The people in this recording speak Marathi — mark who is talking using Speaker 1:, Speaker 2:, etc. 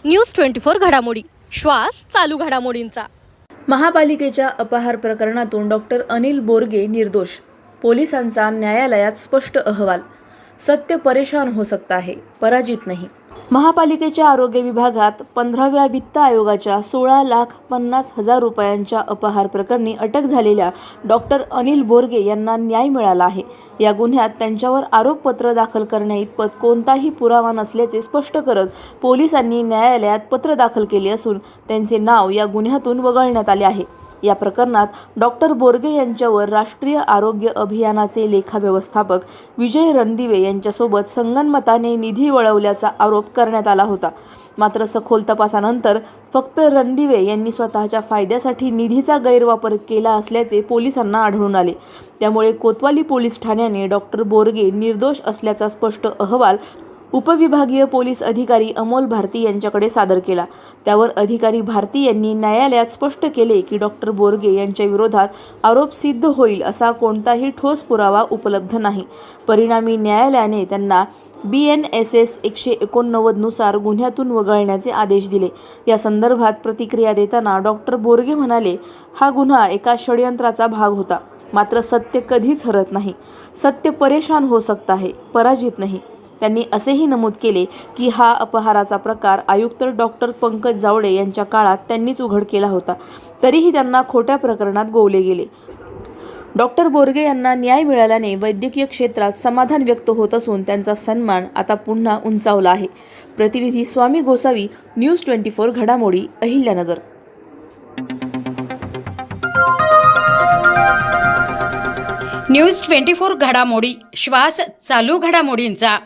Speaker 1: न्यूज 24 घडामोडी, श्वास चालू घडामोडींचा।
Speaker 2: महापालिकेच्या अपहार प्रकरणातून डॉक्टर अनिल बोरगे निर्दोष, पोलिसांचा न्यायालयात स्पष्ट अहवाल। सत्य परेशान हो सकता है, पराजित नहीं। महापालिकेच्या आरोग्य विभागात 15व्या वित्त आयोगाच्या 16,50,000 रुपयांच्या अपहार प्रकरणी अटक झालेल्या डॉक्टर अनिल बोरगे यांना न्याय मिळाला आहे। या गुन्ह्यात त्यांच्यावर आरोपपत्र दाखल करण्याइतपत कोणताही पुरावा नसल्याचे स्पष्ट करत पोलिसांनी न्यायालयात पत्र दाखल केले असून त्यांचे नाव या गुन्ह्यातून वगळण्यात आले आहे। या प्रकरणात डॉक्टर बोरगे यांच्यावर राष्ट्रीय आरोग्य अभियानाचे लेखा व्यवस्थापक विजय रणदिवे यांच्यासोबत संगनमताने निधी वळवल्याचा आरोप करण्यात आला होता। मात्र सखोल तपासानंतर फक्त रणदिवे यांनी स्वतःच्या फायद्यासाठी निधीचा गैरवापर केला असल्याचे पोलिसांना आढळून आले। त्यामुळे कोतवाली पोलीस ठाण्याने डॉक्टर बोरगे निर्दोष असल्याचा स्पष्ट अहवाल उपविभागीय पोलीस अधिकारी अमोल भारती यांच्याकडे सादर केला। त्यावर अधिकारी भारती यांनी न्यायालयात स्पष्ट केले की डॉक्टर बोरगे यांच्या विरोधात आरोप सिद्ध होईल असा कोणताही ठोस पुरावा उपलब्ध नाही। परिणामी न्यायालयाने त्यांना BNSS 189 नुसार गुन्ह्यातून वगळण्याचे आदेश दिले। या संदर्भात प्रतिक्रिया देताना डॉक्टर बोरगे म्हणाले, हा गुन्हा एका षडयंत्राचा भाग होता। मात्र सत्य कधीच हरत नाही। सत्य परेशान हो सकता है, पराजित नहीं। त्यांनी असेही नमूद केले की हा अपहाराचा प्रकार आयुक्त डॉक्टर पंकज जावडे यांच्या काळात त्यांनीच उघड केला होता, तरीही त्यांना खोट्या प्रकरणात गोवले गेले। डॉक्टर बोरगे यांना न्याय मिळाल्याने वैद्यकीय क्षेत्रात समाधान व्यक्त होत असून त्यांचा सन्मान आता पुन्हा उंचावला आहे। प्रतिनिधी स्वामी गोसावी, न्यूज 24 घडामोडी, अहिल्यानगर।
Speaker 3: न्यूज 24 घडामोडी, श्वास चालू घडामोडींचा।